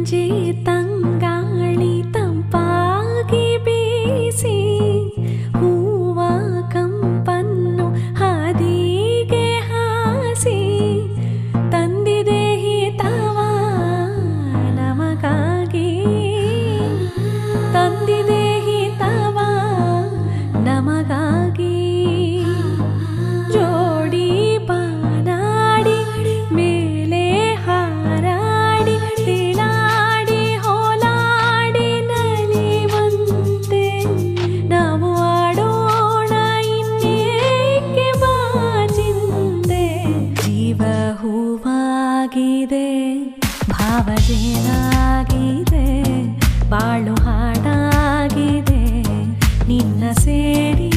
ಸಂಜೆ ತಂಗಾಳಿ ತಂಪಾಗಿ ಬೀಸಿ ಹೂವ ಕಂಪನ್ನು ಹಾದಿಗೆ ಹಾಸಿ ತಂದಿದೆ ಹಿತವ ನಮಗಾಗಿ ತಂದಿದೆ ಹಿತವ ನಮಗಾಗಿ ಜೋಡಿ ಬಾನಾಡಿ ಮೇಲೆ ಹಾರಾಡಿ ತಿಲಾಡಿ ಹೋಲಾಡಿ ನಲಿವಂತೆ ನಾವು ಆಡೋಣ ಇನ್ನೇಕೆ ಬಾಚಿಂತೆ ಜೀವ ಹೂವಾಗಿದೆ ಭಾವಜೇನಾಗಿದೆ ಬಾಳು ಹಾಡಾಗಿದೆ ನಿನ್ನ ಸೇರಿ